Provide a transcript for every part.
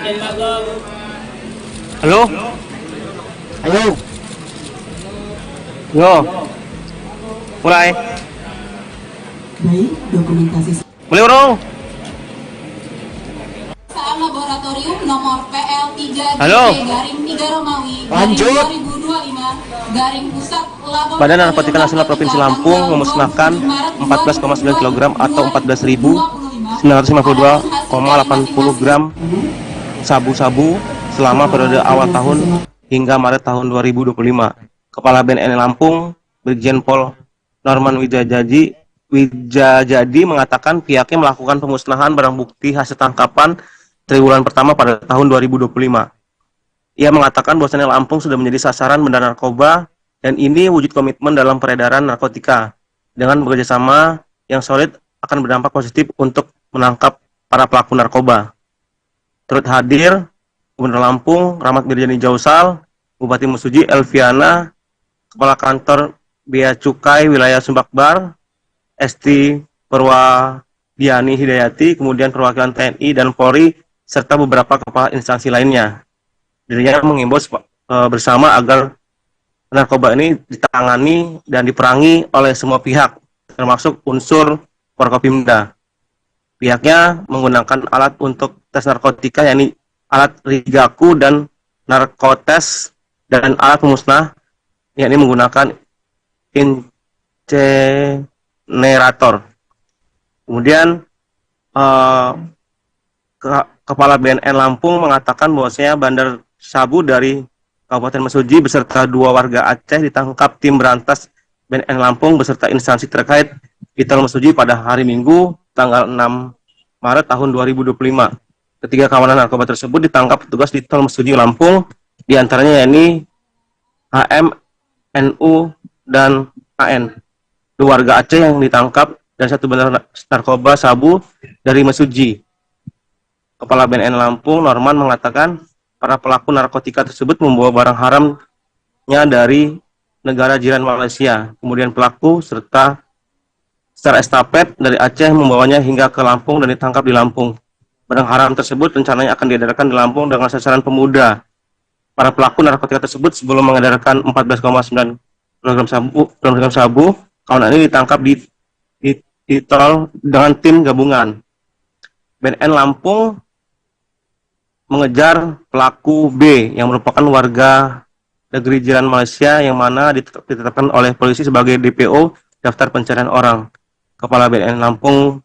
Halo? Ayo. Yo. Mulai. Baik, dokumentasi Mulai orang. Laboratorium nomor PL3 Halo. garing 3 Romawi Lanjut. garing 2025 garing pusat laboratorium Badan Narkotika Nasional Provinsi Lampung memusnahkan 14,9 kg atau 14.952,80 gram sabu-sabu selama periode awal tahun hingga Maret tahun 2025. Kepala BNN Lampung, Brigjen Pol Norman Wijajadi mengatakan pihaknya melakukan pemusnahan barang bukti hasil tangkapan triwulan pertama pada tahun 2025. Ia mengatakan bahwasannya Lampung sudah menjadi sasaran bandar narkoba dan ini wujud komitmen dalam peredaran narkotika. Dengan bekerjasama yang solid akan berdampak positif untuk menangkap para pelaku narkoba. Turut hadir Gubernur Lampung, Rahmat Mirjani Jausal, Bupati Mesuji Elviana, Kepala Kantor Bea Cukai Wilayah Sumbakbar, Esti Perwadiani Hidayati, kemudian perwakilan TNI dan Polri, serta beberapa kepala instansi lainnya. Dirinya mengimbau bersama agar narkoba ini ditangani dan diperangi oleh semua pihak, termasuk unsur Forkopimda. Pihaknya menggunakan alat untuk tes narkotika, yakni alat Rigaku dan narkotes, dan alat pemusnah, yakni menggunakan incinerator. Kemudian Kepala BNN Lampung mengatakan bahwasanya bandar sabu dari Kabupaten Mesuji beserta 2 warga Aceh ditangkap tim berantas BNN Lampung beserta instansi terkait di Tol Mesuji pada hari Minggu tanggal 6 Maret tahun 2025. Ketiga kawanan narkoba tersebut ditangkap petugas di Tol Mesuji Lampung, diantaranya yakni HM, NU, dan AN. 2 warga Aceh yang ditangkap dan 1 bandar narkoba sabu dari Mesuji. Kepala BNN Lampung, Norman, mengatakan para pelaku narkotika tersebut membawa barang haramnya dari negara jiran Malaysia. Kemudian pelaku serta secara estafet dari Aceh membawanya hingga ke Lampung dan ditangkap di Lampung. Barang haram tersebut rencananya akan diedarkan di Lampung dengan sasaran pemuda. Para pelaku narkotika tersebut sebelum mengedarkan 14,9 kg sabu, kawanan ini ditangkap di tol dengan tim gabungan. BNN Lampung mengejar pelaku B yang merupakan warga negeri jiran Malaysia yang mana ditetapkan oleh polisi sebagai DPO, daftar pencarian orang. Kepala BNN Lampung,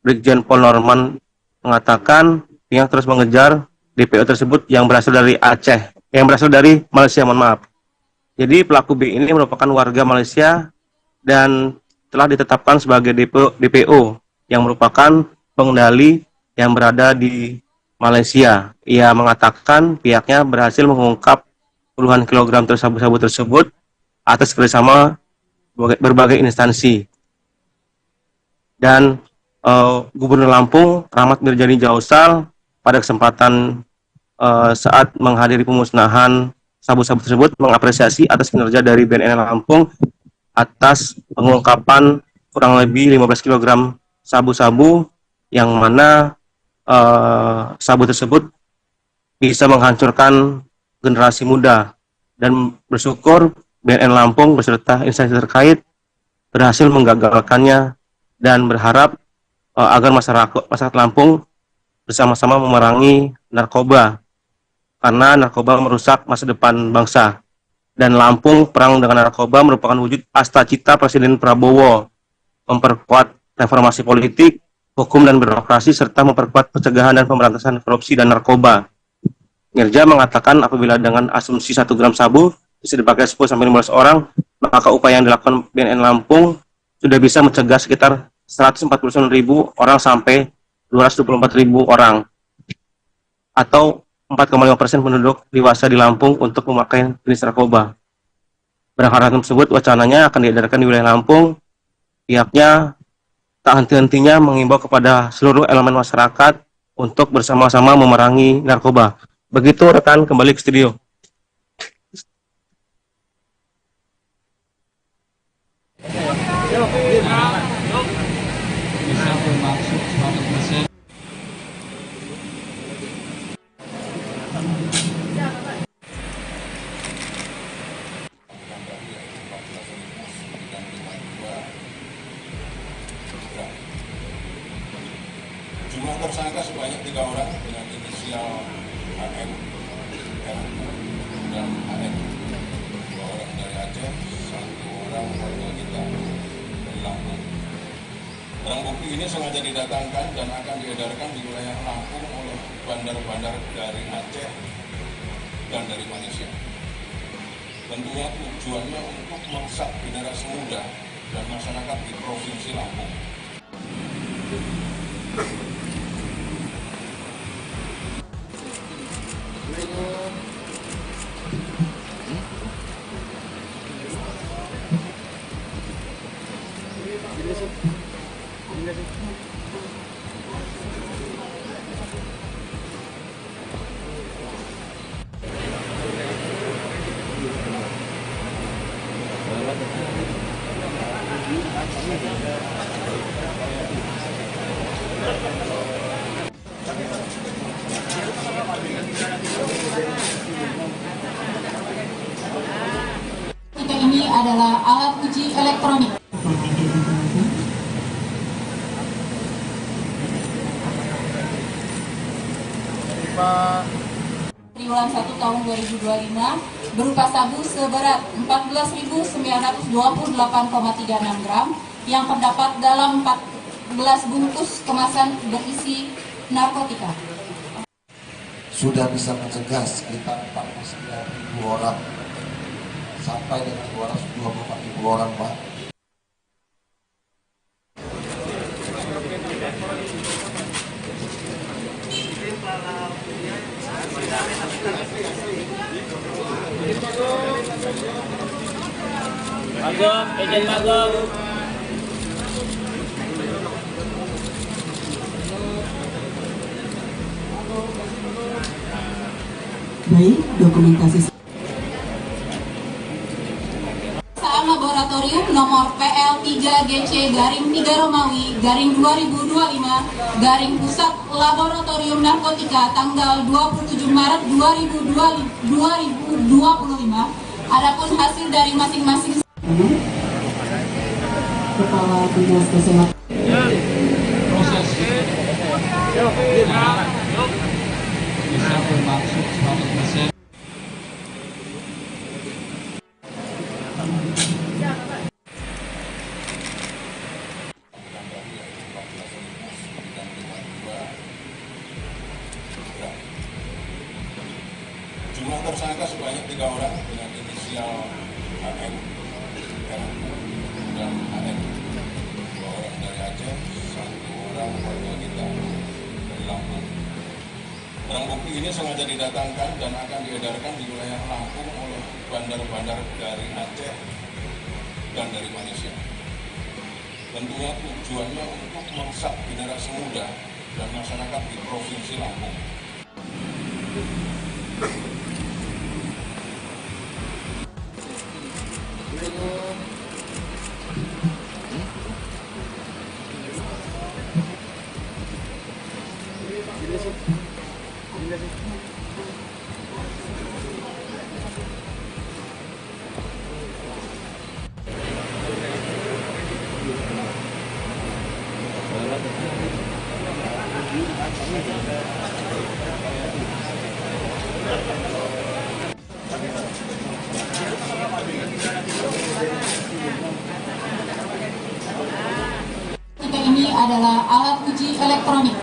Brigjen Pol Norman, mengatakan yang terus mengejar DPO tersebut yang berasal dari Aceh, yang berasal dari Malaysia, mohon maaf. Jadi pelaku B ini merupakan warga Malaysia dan telah ditetapkan sebagai DPO yang merupakan pengendali yang berada di Malaysia. Ia mengatakan pihaknya berhasil mengungkap puluhan kilogram sabu-sabu tersebut atas kerjasama berbagai instansi. Dan Gubernur Lampung, Rahmat Mirjani Jausal, pada kesempatan saat menghadiri pemusnahan sabu-sabu tersebut mengapresiasi atas kinerja dari BNN Lampung atas pengungkapan kurang lebih 15 kg sabu-sabu yang mana sabu tersebut bisa menghancurkan generasi muda, dan bersyukur BNN Lampung beserta instansi terkait berhasil menggagalkannya dan berharap agar masyarakat Lampung bersama-sama memerangi narkoba karena narkoba merusak masa depan bangsa. Dan Lampung perang dengan narkoba merupakan wujud asta cita Presiden Prabowo memperkuat reformasi politik, hukum dan birokrasi, serta memperkuat pencegahan dan pemberantasan korupsi dan narkoba. Kinerja mengatakan apabila dengan asumsi 1 gram sabu bisa dipakai 10-15 orang, maka upaya yang dilakukan BNN Lampung sudah bisa mencegah sekitar 149.000 orang sampai 224.000 orang atau 4,5% penduduk dewasa di Lampung untuk memakai jenis narkoba. Barang haram tersebut wacananya akan diedarkan di wilayah Lampung. Pihaknya tak henti-hentinya mengimbau kepada seluruh elemen masyarakat untuk bersama-sama memerangi narkoba. Begitu rekan, kembali ke studio. Barang bukti ini sengaja didatangkan dan akan diedarkan di wilayah Lampung oleh bandar-bandar dari Aceh dan dari Malaysia. Tentunya tujuannya untuk merusak generasi muda dan masyarakat di Provinsi Lampung. Kita ini adalah alat uji elektronik. Triwulan 1 tahun 2025 berupa sabu seberat 14.928,36 gram yang terdapat dalam 14 bungkus kemasan berisi narkotika. Sudah bisa mencegah sekitar 49.000 orang sampai dengan 224.000 orang, Pak. Magok, ejen magok. Baik, dokumentasi Pemeriksaan laboratorium nomor PL3GC-3 Romawi garing 2025 garing Pusat Laboratorium Narkotika tanggal 27 Maret 2025. Adapun hasil dari masing-masing Kepala Dinas Kesehatan bisa bermaksud 100%. Jumlah tersangka sebanyak 3 orang dengan inisial HM, RU, dan HN. 2 orang dari Aceh, 1 orang warga kita dari Lampung. Barang bukti ini sengaja didatangkan dan akan diedarkan di wilayah Lampung oleh bandar-bandar dari Aceh dan dari Malaysia. Tentunya tujuannya untuk merusak generasi muda dan masyarakat di Provinsi Lampung. kita ini adalah alat uji elektronik.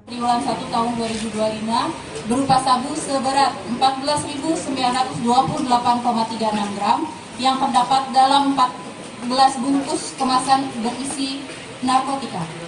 Triwulan 1 tahun 2025 berupa sabu seberat 14.928,36 gram yang terdapat dalam 14 bungkus kemasan berisi narkotika.